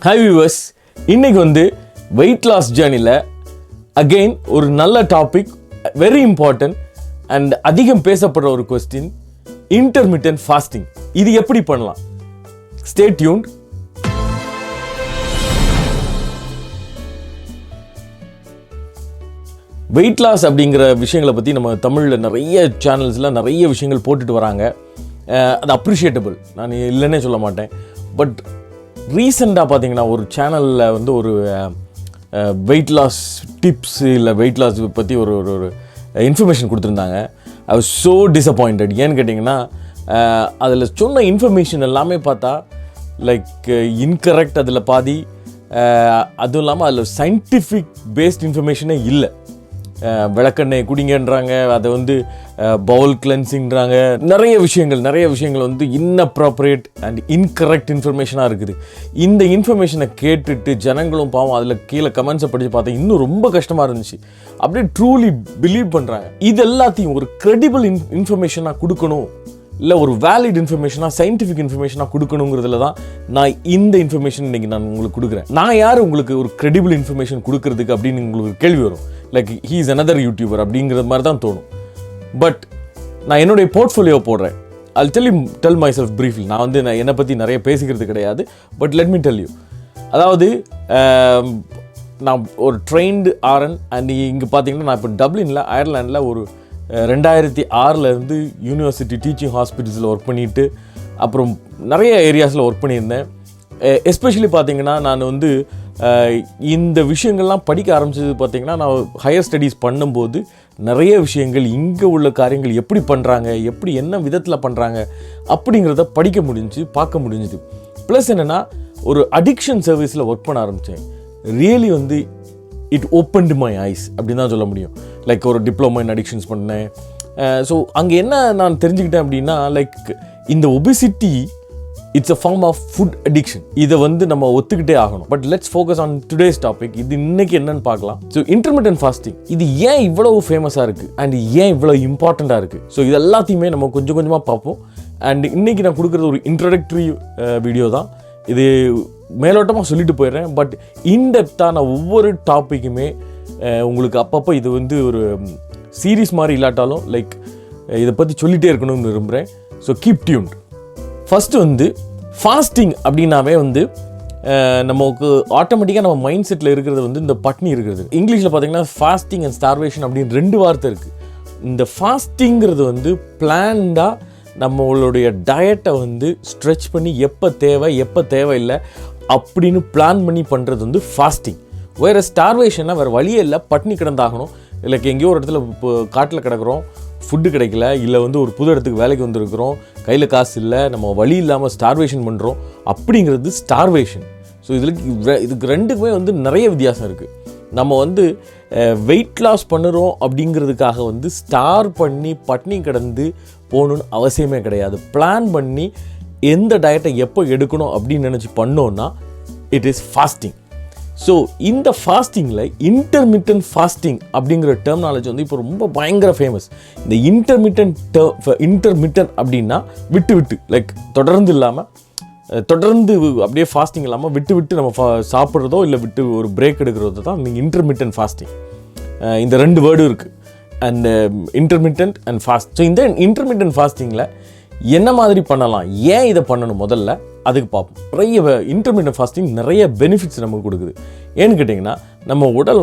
Hi viewers, இன்னைக்கு weight loss ஜேர்னியில் again ஒரு நல்ல டாபிக், வெரி இம்பார்ட்டன்ட் அண்ட் அதிகம் பேசப்படுற ஒரு கொஸ்டின், இன்டர்மிட்டன்ட் ஃபாஸ்டிங். இது எப்படி பண்ணலாம்? Stay tuned. வெயிட் லாஸ் அப்படிங்கிற விஷயங்களை பற்றி நம்ம தமிழில் நிறைய சேனல்ஸில் நிறைய விஷயங்கள் போட்டுட்டு வராங்க. அது அப்ரிஷியேட்டபிள், நான் இல்லைன்னே சொல்ல மாட்டேன். பட் ரீசெண்டாக பார்த்தீங்கன்னா ஒரு சேனலில் ஒரு வெயிட் லாஸ் டிப்ஸ் இல்லை வெயிட் லாஸ் பற்றி ஒரு ஒரு இன்ஃபர்மேஷன் கொடுத்துருந்தாங்க. I was so disappointed. ஏன்னு கேட்டிங்கன்னா அதில் சொன்ன இன்ஃபர்மேஷன் எல்லாமே பார்த்தா லைக் இன்கரெக்ட். அதில் பாதி, அதுவும் இல்லாமல் அதில் சயின்டிஃபிக் பேஸ்ட் இன்ஃபர்மேஷனே இல்லை. விளக்கெண்ணெய் குடிங்கன்றாங்க, அதை பவுல் கிளென்சிங்கிறாங்க, நிறைய விஷயங்கள் இன்அப்ராப்ரியேட் அண்ட் இன்கரெக்ட் இன்ஃபர்மேஷனாக இருக்குது. இந்த இன்ஃபர்மேஷனை கேட்டுட்டு ஜனங்களும் பாவம் அதில் கீழே கமெண்ட்ஸை படித்து பார்த்தா இன்னும் ரொம்ப கஷ்டமாக இருந்துச்சு. அப்படியே ட்ரூலி பிலீவ் பண்ணுறாங்க. இது எல்லாத்தையும் ஒரு கிரெடிபிள் இன்ஃபர்மேஷனாக கொடுக்கணும், இல்லை ஒரு வேலிட் இன்ஃபர்மேஷனாக சயின்டிஃபிக் இன்ஃபர்மேஷனாக கொடுக்கணுங்கிறதுல தான் நான் இந்த இன்ஃபர்மேஷன் இன்றைக்கி நான் உங்களுக்கு கொடுக்குறேன். நான் யார் உங்களுக்கு ஒரு கிரெடிபிள் இன்ஃபர்மேஷன் கொடுக்கறதுக்கு அப்படின்னு உங்களுக்கு கேள்வி வரும். Like he is another YouTuber அப்படிங்கிறது மாதிரி தான் தோணும். பட் நான் என்னுடைய போர்ட்ஃபோலியோ போடுறேன். I'll tell myself briefly. நான் என்னை பற்றி நிறைய பேசிக்கிறது கிடையாது. But let me tell you. அதாவது நான் ஒரு ட்ரெயின்டு RN அண்ட் இங்கே பார்த்தீங்கன்னா நான் இப்போ டப்ளினில் அயர்லாண்டில் ஒரு 2006 யூனிவர்சிட்டி டீச்சிங் ஹாஸ்பிட்டல்ஸில் ஒர்க் பண்ணிவிட்டு அப்புறம் நிறைய ஏரியாஸில் ஒர்க் பண்ணியிருந்தேன். எஸ்பெஷலி பார்த்தீங்கன்னா நான் இந்த விஷயங்கள்லாம் படிக்க ஆரம்பித்தது பார்த்தீங்கன்னா நான் ஹையர் ஸ்டடீஸ் பண்ணும்போது நிறைய விஷயங்கள் இங்கே உள்ள காரியங்கள் எப்படி பண்ணுறாங்க, எப்படி என்ன விதத்தில் பண்ணுறாங்க அப்படிங்கிறத படிக்க முடிஞ்சு பார்க்க முடிஞ்சுது. ப்ளஸ் என்னென்னா ஒரு அடிக்ஷன் சர்வீஸில் ஒர்க் பண்ண ஆரம்பித்தேன். Really it opened my eyes அப்படின்னு தான் சொல்ல முடியும். லைக் ஒரு டிப்ளமோ இன் அடிக்ஷன்ஸ் பண்ணேன். ஸோ அங்கே என்ன நான் தெரிஞ்சுக்கிட்டேன் அப்படின்னா, லைக் இந்த obesity it's a form of food addiction. இதை நம்ம ஒத்துக்கிட்டே ஆகணும். But let's focus on today's topic. இது இன்னைக்கு என்னன்னு பார்க்கலாம். ஸோ இன்டர்மிட்டன்ட் ஃபாஸ்டிங் இது ஏன் இவ்வளவு ஃபேமஸாக இருக்குது அண்ட் ஏன் இவ்வளோ இம்பார்ட்டண்ட்டாக இருக்குது? ஸோ இது எல்லாத்தையுமே நம்ம கொஞ்சம் கொஞ்சமாக பார்ப்போம். அண்ட் இன்னைக்கு நான் கொடுக்குறது ஒரு இன்ட்ரோடக்டரி வீடியோ தான். இது மேலோட்டமாக சொல்லிட்டு போயிடுறேன். பட் இன்டெப்த்தான ஒவ்வொரு டாப்பிக்குமே உங்களுக்கு அப்பப்போ இது ஒரு சீரீஸ் மாதிரி இல்லாட்டாலும் லைக் இதை பற்றி சொல்லிகிட்டே இருக்கணும்னு விரும்புகிறேன். So keep tuned. First fasting அப்படின்னாவே நமக்கு ஆட்டோமேட்டிக்காக நம்ம மைண்ட் செட்டில் இருக்கிறது இந்த பட்னி இருக்கிறது. இங்கிலீஷில் பார்த்தீங்கன்னா ஃபாஸ்டிங் அண்ட் ஸ்டார்வேஷன் அப்படின்னு 2 வார்த்தை இருக்குது. இந்த ஃபாஸ்டிங்கிறது பிளான்டாக நம்மளுடைய டயட்டை ஸ்ட்ரெச் பண்ணி எப்போ தேவை எப்போ தேவையில்லை அப்படின்னு பிளான் பண்ணி பண்ணுறது ஃபாஸ்டிங். வேறு ஸ்டார்வேஷன்னா வேறு வழியே இல்லை, பட்னி கிடந்தாகணும். இல்லை எங்கேயோ ஒரு இடத்துல இப்போ காட்டில் கிடக்கிறோம், ஃபுட்டு கிடைக்கல, இல்லை ஒரு புது இடத்துக்கு வேலைக்கு வந்திருக்கிறோம், கையில் காசு இல்லை, நம்ம வழி இல்லாமல் ஸ்டார்வேஷன் பண்ணுறோம், அப்படிங்கிறது ஸ்டார்வேஷன். ஸோ இதுக்கு ரெண்டுக்குமே நிறைய வித்தியாசம் இருக்குது. நம்ம வெயிட் லாஸ் பண்ணுறோம் அப்படிங்கிறதுக்காக ஸ்டார் பண்ணி பட்னி கிடந்து போகணுன்னு அவசியமே கிடையாது. பிளான் பண்ணி எந்த டயட்டை எப்போ எடுக்கணும் அப்படின்னு நினச்சி பண்ணோன்னா இட் இஸ் ஃபாஸ்டிங். ஸோ இந்த ஃபாஸ்டிங்கில் இன்டர்மிட்டன்ட் ஃபாஸ்டிங் அப்படிங்கிற டெர்மினாலஜி இப்போ ரொம்ப பயங்கர ஃபேமஸ். இந்த இன்டர்மிட்டன்ட் அப்படின்னா விட்டு விட்டு, லைக் தொடர்ந்து இல்லாமல், தொடர்ந்து அப்படியே ஃபாஸ்டிங் இல்லாமல் விட்டு விட்டு நம்ம சாப்பிட்றதோ இல்லை விட்டு ஒரு பிரேக் எடுக்கிறதோ தான் நீங்கள் இன்டர்மிட்டன்ட் ஃபாஸ்டிங். இந்த 2 வேர்டும் இருக்குது, and intermittent and fast. So இந்த இன்டர்மிட்டன்ட் ஃபாஸ்டிங்கில் என்ன மாதிரி பண்ணலாம், ஏன் இதை பண்ணணும் முதல்ல அதுக்கு பார்ப்போம். நிறைய இன்டர்மிட்டன்ட் ஃபாஸ்டிங் நிறைய பெனிஃபிட்ஸ் நமக்கு கொடுக்குது. ஏன்னு கேட்டிங்கன்னா நம்ம உடல்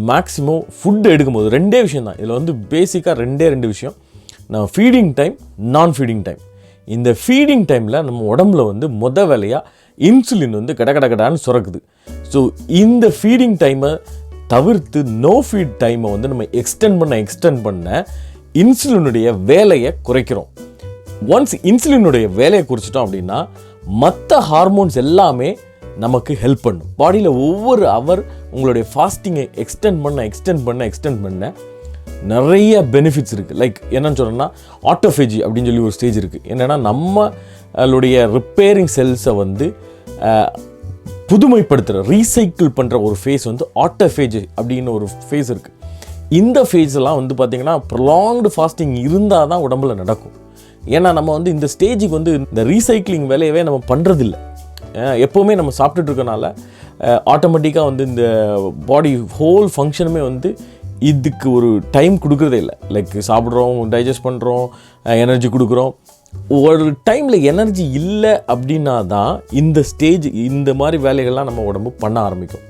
மேக்ஸிமம் ஃபுட்டு எடுக்கும்போது 2 விஷயம் தான் இதில் பேசிக்காக 2 விஷயம். நம்ம ஃபீடிங் டைம், நான் ஃபீடிங் டைம். இந்த ஃபீடிங் டைமில் நம்ம உடம்புல வேலையாக இன்சுலின் கடகடான்னு சுரக்குது. ஸோ இந்த ஃபீடிங் டைமை தவிர்த்து நோ ஃபீட் டைமை நம்ம எக்ஸ்டெண்ட் பண்ண இன்சுலினுடைய வேலையை குறைக்கிறோம். ஒன்ஸ் இன்சுலினுடைய வேலையை குறிச்சிட்டோம் அப்படின்னா மற்ற ஹார்மோன்ஸ் எல்லாமே நமக்கு ஹெல்ப் பண்ணும். பாடியில் ஒவ்வொரு ஹவர் உங்களுடைய ஃபாஸ்டிங்கை எக்ஸ்டெண்ட் பண்ண நிறைய பெனிஃபிட்ஸ் இருக்குது. லைக் என்னன்னு சொன்னோன்னா ஆட்டோஃபேஜி அப்படின்னு சொல்லி ஒரு ஸ்டேஜ் இருக்குது. என்னென்னா நம்மளுடைய ரிப்பேரிங் செல்ஸை புதுமைப்படுத்துகிற ரீசைக்கிள் பண்ணுற ஒரு ஃபேஸ் ஆட்டோஃபேஜி அப்படின்னு ஒரு ஃபேஸ் இருக்குது. இந்த ஃபேஸ் எல்லாம் பார்த்திங்கன்னா ப்ரொலாங்டு ஃபாஸ்டிங் இருந்தால் தான் உடம்புல நடக்கும். ஏன்னா நம்ம இந்த ஸ்டேஜுக்கு இந்த ரீசைக்ளிங் வேலையவே நம்ம பண்ணுறதில்ல. எப்போவுமே நம்ம சாப்பிட்டுட்டு இருக்கனால ஆட்டோமேட்டிக்காக வந்து இந்த பாடி ஹோல் ஃபங்க்ஷனுமே வந்து இதுக்கு ஒரு டைம் கொடுக்குறதே இல்லை. லைக் சாப்பிட்றோம், டைஜஸ்ட் பண்ணுறோம், எனர்ஜி கொடுக்குறோம். ஒரு டைமில் எனர்ஜி இல்லை அப்படின்னா தான் இந்த ஸ்டேஜ் இந்த மாதிரி வேலைகள்லாம் நம்ம உடம்பு பண்ண ஆரம்பிக்கும்.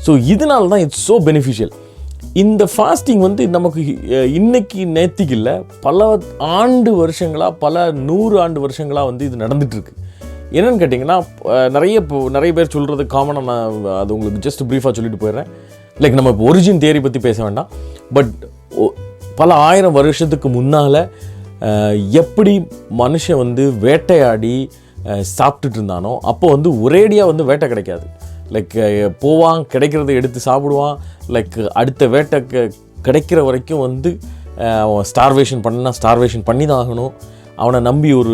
ஸோ இதனால தான் இட்ஸ் ஸோ பெனிஃபிஷியல். இந்த ஃபாஸ்டிங் வந்து நமக்கு இன்னைக்கு நேத்திக்கு இல்லை, பல ஆண்டு வருஷங்களாக, பல 100 ஆண்டு வருஷங்களாக வந்து இது நடந்துகிட்ருக்கு. என்னென்னு கேட்டிங்கன்னா, நிறைய பேர் சொல்கிறது காமனாக, நான் அது உங்களுக்கு ஜஸ்ட் ப்ரீஃபாக சொல்லிட்டு போயிடுறேன். லைக் நம்ம இப்போ ஒரிஜின் தியரி பற்றி பேச வேண்டாம். பட் பல 1000 வருஷத்துக்கு முன்னால் எப்படி மனுஷன் வந்து வேட்டையாடி சாப்பிட்டுட்டு இருந்தானோ, அப்போ வந்து ஒரேடியாக வந்து வேட்டை கிடைக்காது. லைக் போவான், கிடைக்கிறத எடுத்து சாப்பிடுவான். லைக் அடுத்த வேட்டை கிடைக்கிற வரைக்கும் வந்து அவன் ஸ்டார்வேஷன் பண்ணி தான் ஆகணும். அவனை நம்பி ஒரு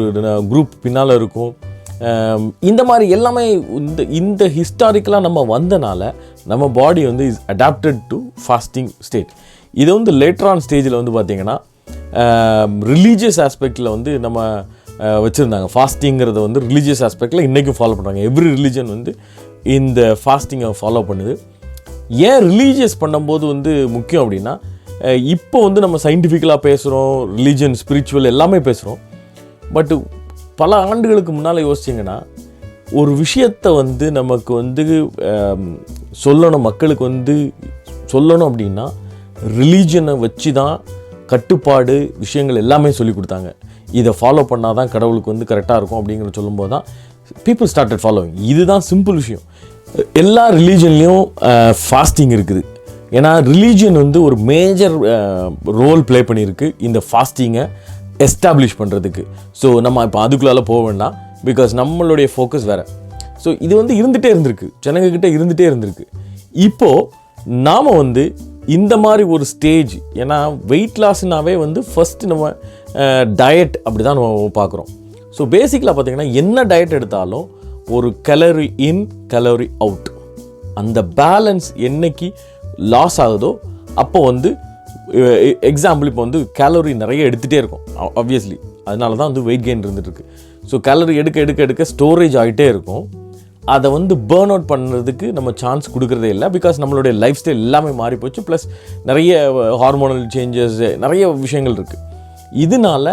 குரூப் பின்னால் இருக்கும். இந்த மாதிரி எல்லாமே இந்த ஹிஸ்டாரிக்கலாக நம்ம வந்தனால நம்ம பாடி வந்து is adapted to fasting state. இதை வந்து லேட்டர் ஆன் ஸ்டேஜில் வந்து பார்த்திங்கன்னா ரிலீஜியஸ் ஆஸ்பெக்டில் வந்து நம்ம வச்சுருந்தாங்க. ஃபாஸ்டிங்கிறத வந்து ரிலீஜியஸ் ஆஸ்பெக்டில் இன்றைக்கும் ஃபாலோ பண்ணுறாங்க. எவ்ரி ரிலீஜன் வந்து இந்த ஃபாஸ்டிங்கை ஃபாலோ பண்ணுது. ஏன் ரிலீஜியஸ் பண்ணும்போது வந்து முக்கியம் அப்படின்னா, இப்போ வந்து நம்ம சயின்டிஃபிக்கலாக பேசுகிறோம், ரிலீஜன், ஸ்பிரிச்சுவல் எல்லாமே பேசுகிறோம். பட் பல ஆண்டுகளுக்கு முன்னால் யோசிச்சிங்கன்னா, ஒரு விஷயத்தை வந்து நமக்கு வந்து சொல்லணும், மக்களுக்கு வந்து சொல்லணும் அப்படின்னா ரிலீஜனை வச்சு தான் கட்டுப்பாடு விஷயங்கள் எல்லாமே சொல்லி கொடுத்தாங்க. இதை ஃபாலோ பண்ணால் தான் கடவுளுக்கு வந்து கரெக்டாக இருக்கும் அப்படிங்கிற சொல்லும்போது தான் பீப்புள் ஸ்டார்டட் ஃபாலோவிங். இதுதான் சிம்பிள் விஷயம். எல்லா ரிலீஜன்லேயும் ஃபாஸ்டிங் இருக்குது. ஏன்னா ரிலீஜன் வந்து ஒரு மேஜர் ரோல் ப்ளே பண்ணியிருக்கு இந்த ஃபாஸ்டிங்கை எஸ்டாப்ளிஷ் பண்ணுறதுக்கு. ஸோ நம்ம இப்போ அதுக்குள்ளால போக வேண்டாம், பிகாஸ் நம்மளுடைய ஃபோக்கஸ் வேறு. ஸோ இது வந்து இருந்துகிட்டே இருந்திருக்கு, ஜனங்கக்கிட்ட இருந்துகிட்டே இருந்திருக்கு. இப்போது நாம் வந்து இந்த மாதிரி ஒரு ஸ்டேஜ், ஏன்னா வெயிட் லாஸ்னாவே வந்து ஃபஸ்ட்டு நம்ம டயட் அப்படி தான் நம்ம பார்க்குறோம். ஸோ பேசிக்கலாக பார்த்திங்கன்னா என்ன டயட் எடுத்தாலும் ஒரு கலோரி இன் கலோரி அவுட், அந்த பேலன்ஸ் என்னைக்கு லாஸ் ஆகுதோ அப்போ வந்து எக்ஸாம்பிள் இப்போ வந்து கேலரி நிறைய எடுத்துகிட்டே இருக்கும் ஆப்வியஸ்லி, அதனால தான் வந்து வெயிட் கெயின் இருந்துகிட்ருக்கு. ஸோ கேலரி எடுக்க ஸ்டோரேஜ் ஆகிட்டே இருக்கும். அதை வந்து பேர்ன் அவுட் பண்ணுறதுக்கு நம்ம சான்ஸ் கொடுக்குறதே இல்லை, பிகாஸ் நம்மளுடைய லைஃப் ஸ்டைல் எல்லாமே மாறி போச்சு. ப்ளஸ் நிறைய ஹார்மோனல் சேஞ்சஸ், நிறைய விஷயங்கள் இருக்குது. இதனால்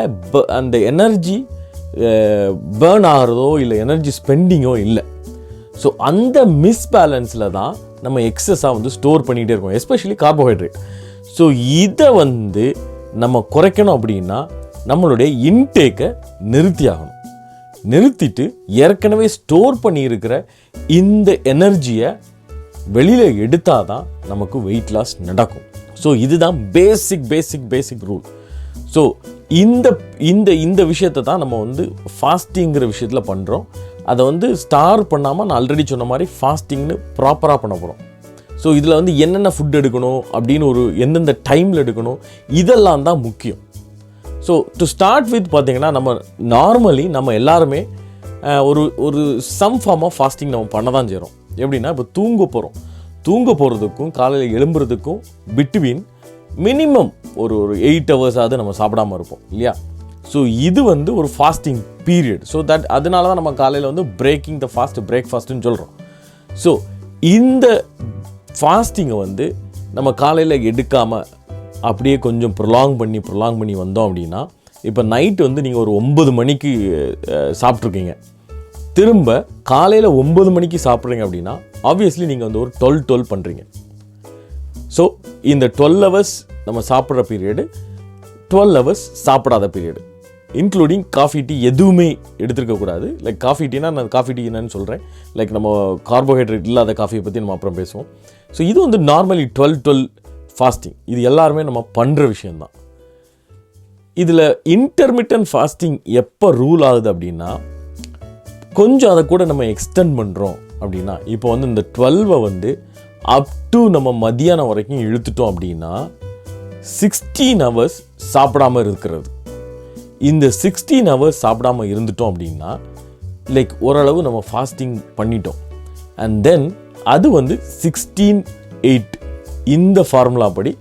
அந்த எனர்ஜி பேர்ன் ஆகிறதோ இல்லை எனர்ஜி ஸ்பெண்டிங்கோ இல்லை. ஸோ அந்த மிஸ்பேலன்ஸில் தான் நம்ம எக்ஸஸாக வந்து ஸ்டோர் பண்ணிகிட்டே இருக்கோம், எஸ்பெஷலி கார்போஹைட்ரேட். ஸோ இதை வந்து நம்ம குறைக்கணும் அப்படின்னா நம்மளுடைய இன்டேக்கை நிறுத்திட்டு ஏற்கனவே ஸ்டோர் பண்ணியிருக்கிற இந்த எனர்ஜியை வெளியில் எடுத்தால் தான் நமக்கு வெயிட் லாஸ் நடக்கும். ஸோ இதுதான் பேசிக் ரூல். ஸோ இந்த விஷயத்தை தான் நம்ம வந்து ஃபாஸ்டிங்கிற விஷயத்தில் பண்ணுறோம். அதை வந்து ஸ்டார் பண்ணாமல் நான் ஆல்ரெடி சொன்ன மாதிரி ஃபாஸ்டிங்னு ப்ராப்பராக பண்ண போகிறோம். ஸோ இதில் வந்து என்னென்ன ஃபுட் எடுக்கணும் அப்படின்னு எந்தெந்த டைமில் எடுக்கணும், இதெல்லாம் தான் முக்கியம். ஸோ டு ஸ்டார்ட் வித் பார்த்திங்கன்னா, நம்ம எல்லாருமே ஒரு சம் ஃபார்ம் ஆஃப் ஃபாஸ்டிங் நம்ம பண்ண தான் செய்கிறோம். எப்படின்னா, இப்போ தூங்க போகிறதுக்கும் காலையில் எழும்புறதுக்கும் பிட்வீன் மினிமம் ஒரு 8 ஹவர்ஸாவது நம்ம சாப்பிடாமல் இருப்போம் இல்லையா? ஸோ இது வந்து ஒரு ஃபாஸ்டிங் பீரியட். ஸோ அதனால தான் நம்ம காலையில் வந்து பிரேக்கிங் த ஃபாஸ்ட், பிரேக்ஃபாஸ்ட்டுன்னு சொல்கிறோம். ஸோ இந்த ஃபாஸ்டிங்கை வந்து நம்ம காலையில் எடுக்காமல் அப்படியே கொஞ்சம் ப்ரொலாங் பண்ணி வந்தோம் அப்படின்னா, இப்போ நைட்டு வந்து நீங்கள் ஒரு 9 மணிக்கு சாப்பிட்ருக்கீங்க, திரும்ப காலையில் 9 மணிக்கு சாப்பிட்றீங்க அப்படின்னா ஆப்வியஸ்லி நீங்கள் வந்து ஒரு 12 பண்ணுறீங்க. ஸோ இந்த 12 ஹவர்ஸ் நம்ம சாப்பிட்ற பீரியடு, 12 ஹவர்ஸ் சாப்பிடாத பீரியடு, இன்க்ளூடிங் காஃபி டீ எதுவுமே எடுத்துருக்கக்கூடாது. லைக் காஃபி டீனா நான் காஃபி டீ என்னன்னு சொல்கிறேன். லைக் நம்ம கார்போஹைட்ரேட் இல்லாத காஃபியை பற்றி நம்ம அப்புறம் பேசுவோம். ஸோ இது வந்து நார்மலி 12 ஃபாஸ்டிங். இது எல்லாருமே நம்ம பண்ணுற விஷயந்தான். இதில் இன்டர்மிட்டன்ட் ஃபாஸ்டிங் எப்போ ரூல் ஆகுது அப்படின்னா, கொஞ்சம் அதை கூட நம்ம எக்ஸ்டெண்ட் பண்ணுறோம் அப்படின்னா, இப்போ வந்து இந்த 12 வந்து அப் டு நம்ம மதியானம் வரைக்கும் இழுத்துட்டோம் அப்படின்னா 16 ஹவர்ஸ் சாப்பிடாமல் இருக்கிறது. இந்த 16 ஹவர்ஸ் சாப்பிடாமல் இருந்துட்டோம் அப்படின்னா லைக் ஓரளவு நம்ம ஃபாஸ்டிங் பண்ணிட்டோம். அண்ட் தென் அது வந்து 16-8 இந்த ஃபார்முலா படி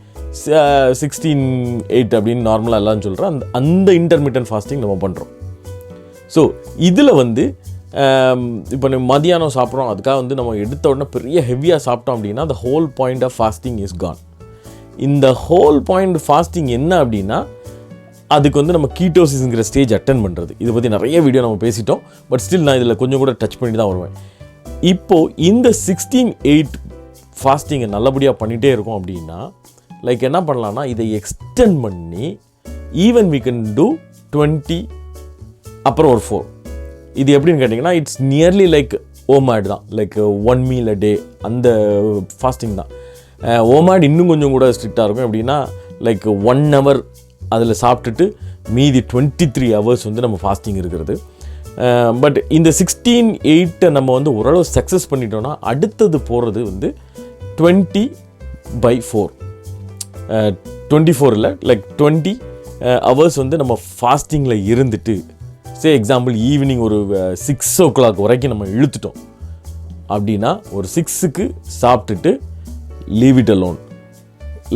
16-8 அப்படின்னு நார்மலாக எல்லாம் சொல்கிறோம். அந்த இன்டர்மிட்டன்ட் ஃபாஸ்டிங் நம்ம பண்ணுறோம். ஸோ இதில் வந்து இப்போ நம்ம மதியானம் சாப்பிட்றோம், அதுக்காக வந்து நம்ம எடுத்த உடனே பெரிய ஹெவியாக சாப்பிட்டோம் அப்படின்னா the whole point of fasting is gone. இந்த ஹோல் பாயிண்ட் ஃபாஸ்டிங் என்ன அப்படின்னா அதுக்கு வந்து நம்ம கீட்டோசிஸ்ங்கிற ஸ்டேஜ் அட்டன் பண்ணுறது. இதை பற்றி நிறைய வீடியோ நம்ம பேசிட்டோம், பட் ஸ்டில் நான் இதில் கொஞ்சம் கூட டச் பண்ணி தான் வருவேன். இப்போது இந்த 16/8 ஃபாஸ்டிங்கை நல்லபடியாக பண்ணிகிட்டே இருக்கோம் அப்படின்னா லைக் என்ன பண்ணலான்னா இதை எக்ஸ்டெண்ட் பண்ணி ஈவன் we can do 20 அப்புறம் ஒரு 4. இது எப்படின்னு கேட்டிங்கன்னா இட்ஸ் நியர்லி லைக் ஓமாட் தான், லைக் 1 meal a day அந்த ஃபாஸ்டிங் தான். ஓமாட் இன்னும் கொஞ்சம் கூட ஸ்ட்ரிக்டாக இருக்கும். எப்படின்னா லைக் 1 hour அதில் சாப்பிட்டுட்டு மீதி 23 hours வந்து நம்ம ஃபாஸ்டிங் இருக்கிறது. பட் இந்த 16/8 நம்ம வந்து ஓரளவு சக்ஸஸ் பண்ணிட்டோன்னா அடுத்தது போகிறது வந்து 20/4. 24 இல்லை, லைக் 20 hours வந்து நம்ம ஃபாஸ்டிங்கில் இருந்துட்டு எக்ஸாம்பிள் ஈவினிங் ஒரு 6 o'clock வரைக்கும் நம்ம இழுத்துட்டோம் அப்படின்னா ஒரு 6க்கு சாப்பிட்டுட்டு leave it alone.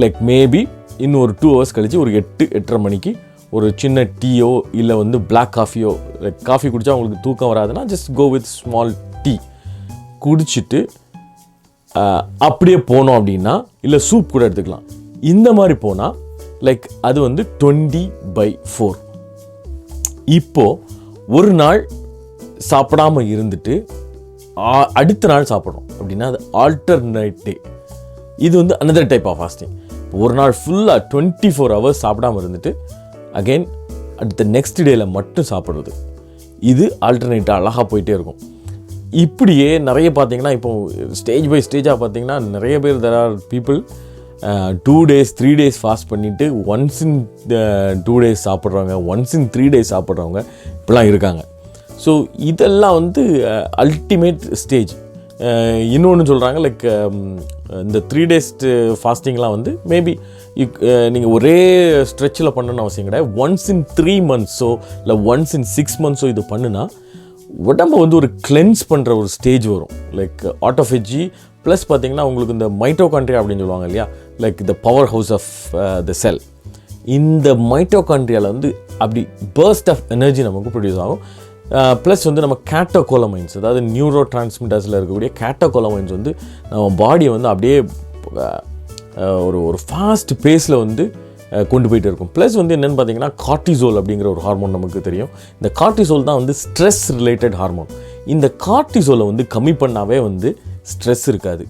Like maybe இன்னும் ஒரு 2 hours கழித்து ஒரு 8-8:30 மணிக்கு ஒரு சின்ன டீயோ இல்லை வந்து பிளாக் காஃபியோ, லைக் காஃபி குடித்தா உங்களுக்கு தூக்கம் வராதுன்னா just go with small tea குடிச்சிட்டு அப்படியே போனோம் அப்படின்னா, இல்லை சூப் கூட எடுத்துக்கலாம். இந்த மாதிரி போனால் லைக் அது வந்து 20/4. இப்போது ஒரு நாள் சாப்பிடாமல் இருந்துட்டு அடுத்த நாள் சாப்பிட்றோம் அப்படின்னா அது ஆல்டர்னேட் டே. இது வந்து அனதர் டைப் ஆஃப் ஃபாஸ்டிங். ஒரு நாள் ஃபுல்லாக 24 hours சாப்பிடாமல் இருந்துட்டு அகெயின் அடுத்த நெக்ஸ்ட் டேயில் மட்டும் சாப்பிட்றது, இது ஆல்டர்னேட்டாக அழகாக போயிட்டே இருக்கும். இப்படியே நிறைய பார்த்தீங்கன்னா இப்போ ஸ்டேஜ் பை ஸ்டேஜாக பார்த்தீங்கன்னா நிறைய பேர் there are people 2 days 3 days fast பண்ணிவிட்டு ஒன்ஸ் இன் 2 days சாப்பிட்றவங்க, ஒன்ஸ் இன் 3 days சாப்பிட்றவங்க இப்படிலாம் இருக்காங்க. ஸோ இதெல்லாம் வந்து அல்டிமேட் ஸ்டேஜ். இன்னொன்று சொல்கிறாங்க லைக் இந்த 3 days ஃபாஸ்டிங்லாம் வந்து மேபி நீங்கள் ஒரே ஸ்ட்ரெச்சில் பண்ணணும்னு அவசியம் கிடையாது. ஒன்ஸ் இன் 3 monthsோ இல்லை ஒன்ஸ் இன் 6 monthsோ இது பண்ணுனா உடம்பை வந்து ஒரு கிளென்ஸ் பண்ணுற ஒரு ஸ்டேஜ் வரும். லைக் ஆட்டோஃபேஜி ப்ளஸ் பார்த்தீங்கன்னா உங்களுக்கு இந்த மைட்டோகாண்ட்ரியா அப்படின்னு சொல்லுவாங்க இல்லையா, like the power house of the cell. இந்த மைட்டோகாண்ட்ரியாவில் வந்து அப்படி பர்ஸ்ட் ஆஃப் எனர்ஜி நமக்கு ப்ரொடியூஸ் ஆகும். ப்ளஸ் வந்து நம்ம கேட்டோகோலமைன்ஸ், அதாவது நியூரோ டிரான்ஸ்மிட்டர்ஸில் இருக்கக்கூடிய கேட்டோகோலமைன்ஸ் வந்து நம்ம பாடியை வந்து அப்படியே ஒரு ஃபாஸ்ட் பேஸில் வந்து கொண்டு போயிட்டு இருக்கும். ப்ளஸ் வந்து என்னென்னு பார்த்தீங்கன்னா கார்டிசோல் அப்படிங்கிற ஒரு ஹார்மோன் நமக்கு தெரியும். இந்த கார்டிசோல் தான் வந்து ஸ்ட்ரெஸ் ரிலேட்டட் ஹார்மோன். இந்த கார்டிசோலை வந்து கம்மி பண்ணாவே வந்து ஸ்ட்ரெஸ் இருக்காது.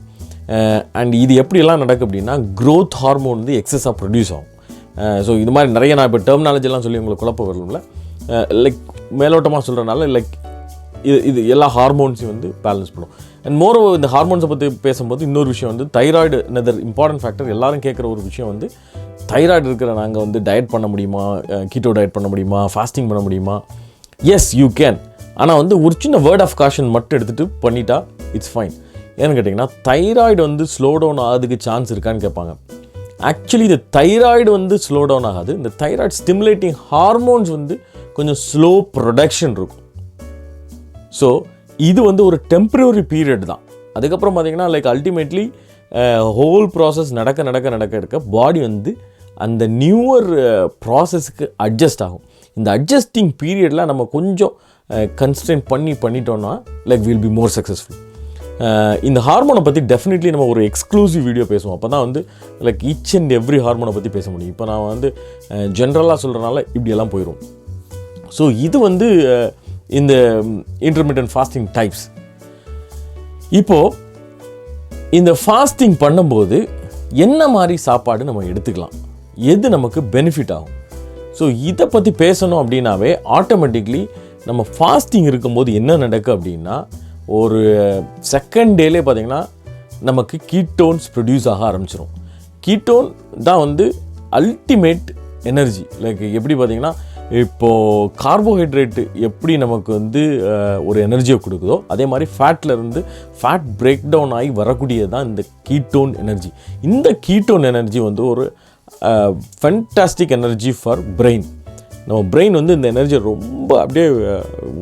அண்ட் இது எப்படியெல்லாம் நடக்கும் அப்படின்னா க்ரோத் ஹார்மோன் வந்து எக்ஸஸாக ப்ரொடியூஸ் ஆகும். ஸோ இது மாதிரி நிறைய நான் இப்போ டெர்மினாலஜிலாம் சொல்லி உங்களுக்கு குழப்பம் வரும்ல, லைக் மேலோட்டமாக சொல்கிறனால லைக் இது எல்லா ஹார்மோன்ஸையும் வந்து பேலன்ஸ் பண்ணும். அண்ட் மோரோவர் இந்த ஹார்மோன்ஸை பற்றி பேசும்போது இன்னொரு விஷயம் வந்து தைராய்டு another இம்பார்ட்டன்ட் ஃபேக்டர். எல்லாரும் கேட்குற ஒரு விஷயம் வந்து தைராய்டு இருக்கிற நாங்கள் வந்து டயட் பண்ண முடியுமா, கீட்டோ டயட் பண்ண முடியுமா, ஃபாஸ்டிங் பண்ண முடியுமா? Yes you can. ஆனால் வந்து ஒரு சின்ன வேர்ட் ஆஃப் காஷன் மட்டும் எடுத்துகிட்டு பண்ணிட்டா இட்ஸ் ஃபைன். ஏன்னு கேட்டிங்கன்னா தைராய்டு வந்து ஸ்லோ டவுன் ஆகிறதுக்கு சான்ஸ் இருக்கான்னு கேட்பாங்க. ஆக்சுவலி இந்த தைராய்டு வந்து ஸ்லோ டவுன் ஆகாது. இந்த தைராய்டு ஸ்டிமுலேட்டிங் ஹார்மோன்ஸ் வந்து கொஞ்சம் ஸ்லோ ப்ரொடக்ஷன் இருக்கும். ஸோ இது வந்து ஒரு டெம்பரரி பீரியட் தான். அதுக்கப்புறம் பார்த்திங்கன்னா லைக் அல்டிமேட்லி ஹோல் ப்ராசஸ் நடக்க பாடி வந்து அந்த நியூவர் ப்ராசஸ்க்கு அட்ஜஸ்ட் ஆகும். இந்த அட்ஜஸ்டிங் பீரியடில் நம்ம கொஞ்சம் கன்ஸ்டன்ட் பண்ணிட்டோன்னா like will be more successful. இந்த ஹார்மோனை பற்றி டெஃபினெட்லி நம்ம ஒரு எக்ஸ்க்ளூசிவ் வீடியோ பேசுவோம். அப்போ தான் வந்து லைக் ஈச் அண்ட் எவ்ரி ஹார்மோனை பற்றி பேச முடியும். இப்போ நான் வந்து ஜென்ரலாக சொல்கிறனால இப்படியெல்லாம் போயிடும். ஸோ இது வந்து இந்த இன்டர்மிட்டன்ட் ஃபாஸ்டிங் டைப்ஸ். இப்போது இந்த ஃபாஸ்டிங் பண்ணும்போது என்ன மாதிரி சாப்பாடு நம்ம எடுத்துக்கலாம், எது நமக்கு பெனிஃபிட் ஆகும். ஸோ இதை பற்றி பேசணும் அப்படின்னாவே ஆட்டோமேட்டிக்லி நம்ம ஃபாஸ்டிங் இருக்கும்போது என்ன நடக்கும் அப்படின்னா ஒரு செகண்ட் டேலே பார்த்திங்கன்னா நமக்கு கீட்டோன்ஸ் ப்ரொடியூஸ் ஆக ஆரம்பிச்சிடும். கீட்டோன் தான் வந்து அல்டிமேட் எனர்ஜி. லைக் எப்படி பார்த்திங்கன்னா இப்போது கார்போஹைட்ரேட்டு எப்படி நமக்கு வந்து ஒரு எனர்ஜியை கொடுக்குதோ அதே மாதிரி ஃபேட்லேருந்து ஃபேட் பிரேக் டவுன் ஆகி வரக்கூடியது தான் இந்த கீட்டோன் எனர்ஜி. இந்த கீட்டோன் எனர்ஜி வந்து ஒரு ஃபென்டாஸ்டிக் எனர்ஜி ஃபார் பிரெயின். நம்ம பிரெயின் வந்து இந்த எனர்ஜியை ரொம்ப அப்படியே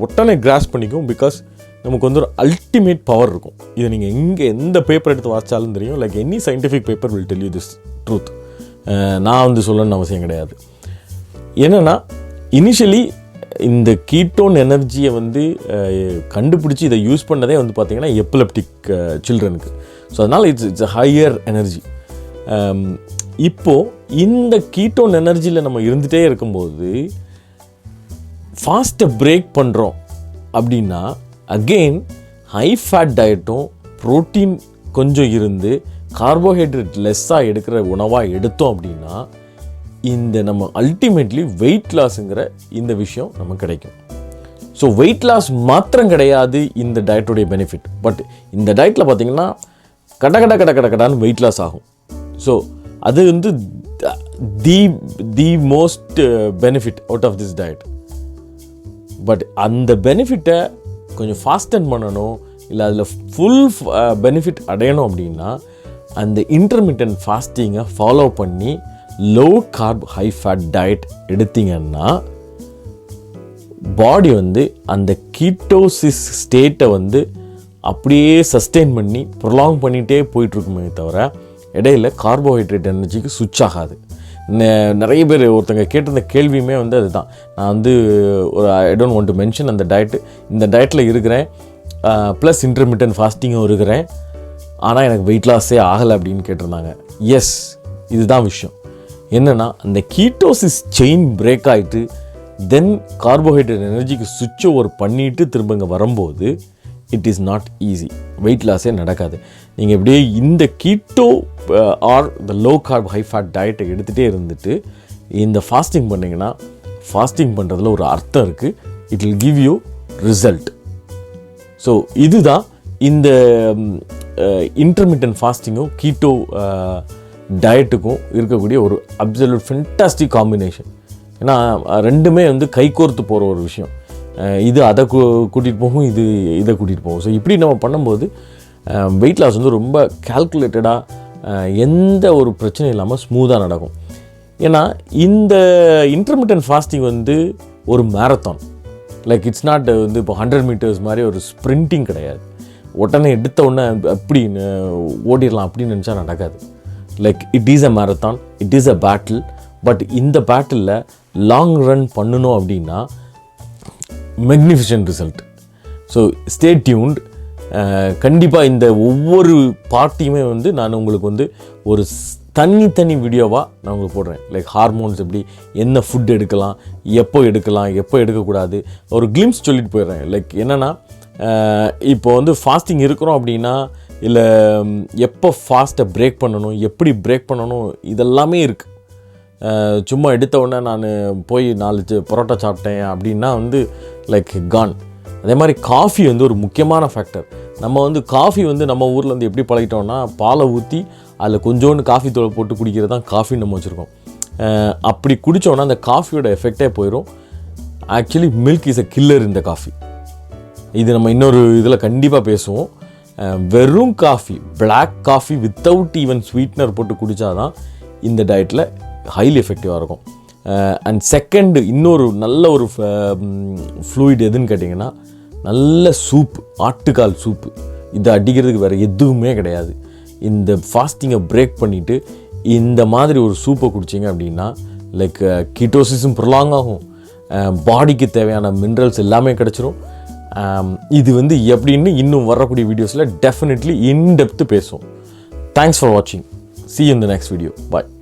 உடனே கிராஸ் பண்ணிக்கும். பிகாஸ் நமக்கு வந்து ஒரு அல்டிமேட் பவர் இருக்கும். இதை நீங்கள் எந்த பேப்பர் எடுத்து வாசித்தாலும் தெரியும். Like any scientific paper will tell you this truth. நான் வந்து சொல்லணும்னு அவசியம் கிடையாது. என்னென்னா இனிஷியலி இந்த கீட்டோன் எனர்ஜியை வந்து கண்டுபிடிச்சி இதை யூஸ் பண்ணதே வந்து பார்த்திங்கன்னா எப்பிலெப்டிக் சில்ட்ரனுக்கு. ஸோ அதனால் இட்ஸ் ஹையர் எனர்ஜி. இப்போது இந்த கீட்டோன் எனர்ஜியில் நம்ம இருந்துகிட்டே இருக்கும்போது ஃபாஸ்ட்டை பிரேக் பண்ணுறோம் அப்படின்னா அகெயின் ஹை ஃபேட் டயட்டும் ப்ரோட்டீன் கொஞ்சம் இருந்து கார்போஹைட்ரேட் லெஸ்ஸாக எடுக்கிற உணவாக எடுத்தோம் அப்படின்னா இந்த நம்ம அல்டிமேட்லி வெயிட் லாஸுங்கிற இந்த விஷயம் நமக்கு கிடைக்கும். ஸோ வெயிட் லாஸ் மாத்திரம் கிடையாது இந்த டயட்டுடைய பெனிஃபிட். பட் இந்த டயட்டில் பார்த்திங்கன்னா கடான்னு வெயிட் லாஸ் ஆகும். ஸோ அது வந்து the most benefit out of this diet. But அந்த பெனிஃபிட்டை கொஞ்சம் ஃபாஸ்டன் பண்ணணும், இல்லை அதில் ஃபுல் பெனிஃபிட் அடையணும் அப்படின்னா அந்த இன்டர்மிட்டன்ட் ஃபாஸ்டிங்கை ஃபாலோ பண்ணி low carb high fat diet எடுத்தீங்கன்னா பாடி வந்து அந்த கீட்டோசிஸ் ஸ்டேட்டை வந்து அப்படியே சஸ்டெயின் பண்ணி ப்ரொலாங் பண்ணிகிட்டே போயிட்டுருக்குமே தவிர இடையில கார்போஹைட்ரேட் எனர்ஜிக்கு சுவிட்ச் ஆகாது. நிறைய பேர் ஒருத்தங்க கேட்டிருந்த கேள்வியுமே வந்து அதுதான். நான் வந்து ஒரு I don't want to mention அந்த டயட்டு, இந்த டயட்டில் இருக்கிறேன் ப்ளஸ் இன்டர்மிட்டன்ட் ஃபாஸ்டிங்கும் இருக்கிறேன், ஆனால் எனக்கு வெயிட் லாஸே ஆகலை அப்படின்னு கேட்டிருந்தாங்க. எஸ், இதுதான் விஷயம். என்னென்னா அந்த கீட்டோசிஸ் செயின் பிரேக் ஆகிட்டு தென் கார்போஹைட்ரேட் எனர்ஜிக்கு சுவிட்ச் ஓவர் பண்ணிவிட்டு திரும்ப இங்கே வரும்போது it is not easy. Weight லாஸே நடக்காது. நீங்கள் இப்படியே இந்த keto or the low carb high fat டயட்டை எடுத்துகிட்டே இருந்துட்டு இந்த ஃபாஸ்டிங் பண்ணிங்கன்னா ஃபாஸ்டிங் பண்ணுறதுல ஒரு அர்த்தம் இருக்குது. It will give you result. So இதுதான் இந்த இன்டர்மிட்டன்ட் ஃபாஸ்டிங்கும் கீட்டோ டயட்டுக்கும் இருக்கக்கூடிய ஒரு அப்சல்யூட் ஃபென்டாஸ்டிக் காம்பினேஷன். ஏன்னா ரெண்டுமே வந்து கைகோர்த்து போகிற ஒரு விஷயம். இது அதை கூட்டிகிட்டு போகும், இது இதை கூட்டிகிட்டு போகும். ஸோ இப்படி நம்ம பண்ணும்போது வெயிட் லாஸ் வந்து ரொம்ப கால்குலேட்டடாக எந்த ஒரு பிரச்சனையும் இல்லாமல் ஸ்மூத்தாக நடக்கும். ஏன்னா இந்த இன்டர்மிட்டன்ட் ஃபாஸ்டிங் வந்து ஒரு மேரத்தான். லைக் இட்ஸ் நாட் வந்து இப்போ 100 மீட்டர்ஸ் மாதிரி ஒரு ஸ்ப்ரிண்டிங் கிடையாது. உடனே எடுத்த உடனே அப்படி ஓடிடலாம் அப்படின்னு நினச்சா நடக்காது. Like it is a marathon, it is a battle. But இந்த பேட்டிலில் லாங் ரன் பண்ணணும் அப்படின்னா magnificent result. So stay tuned. கண்டிப்பாக இந்த ஒவ்வொரு பார்ட்டியுமே வந்து நான் உங்களுக்கு வந்து ஒரு தனி வீடியோவாக நான் உங்களுக்கு போடுறேன். லைக் ஹார்மோன்ஸ் எப்படி, என்ன ஃபுட் எடுக்கலாம், எப்போ எடுக்கக்கூடாது, ஒரு கிளிம்ஸ் சொல்லிட்டு போயிடுறேன். லைக் என்னென்னா இப்போ வந்து ஃபாஸ்டிங் இருக்கிறோம் அப்படின்னா இல்லை எப்போ ஃபாஸ்ட்டை பிரேக் பண்ணணும், எப்படி பிரேக் பண்ணணும், இதெல்லாமே இருக்குது. சும்மா எடுத்த உடனே நான் போய் 4 பரோட்டா சாப்பிட்டேன் அப்படின்னா வந்து லைக் கான். அதே மாதிரி காஃபி வந்து ஒரு முக்கியமான ஃபேக்டர். நம்ம வந்து காஃபி வந்து நம்ம ஊரில் வந்து எப்படி பழகிட்டோம்னா பாலை ஊற்றி அதில் கொஞ்சோண்டு காஃபி தூளை போட்டு குடிக்கிறது தான் காஃபின்னு நம்ம வச்சுருக்கோம். அப்படி குடித்தோன்னா அந்த காஃபியோட எஃபெக்டே போயிடும். Actually milk is a killer இந்த காஃபி. இது நம்ம இன்னொரு இதில் கண்டிப்பாக பேசுவோம். வெறும் coffee, black coffee without even sweetener போட்டு குடித்தாதான் இந்த டயட்டில் ஹைலி எஃபெக்டிவாக இருக்கும். அண்ட் செகண்டு இன்னொரு நல்ல ஒரு ஃப்ளூயிட் எதுன்னு கேட்டிங்கன்னா நல்ல சூப்பு, ஆட்டுக்கால் சூப்பு. இதை அடிக்கிறதுக்கு வேறு எதுவுமே கிடையாது. இந்த ஃபாஸ்டிங்கை பிரேக் பண்ணிவிட்டு இந்த மாதிரி ஒரு சூப்பை குடிச்சிங்க அப்படின்னா லைக் கீட்டோசிஸும் ப்ரொலாங் ஆகும், பாடிக்கு தேவையான மினரல்ஸ் எல்லாமே கிடச்சிரும். இது வந்து எப்படின்னு இன்னும் வரக்கூடிய வீடியோஸில் டெஃபினெட்லி இன்டெப்த்து பேசுவோம். தேங்க்ஸ் ஃபார் வாட்சிங். See you in the next video. Bye.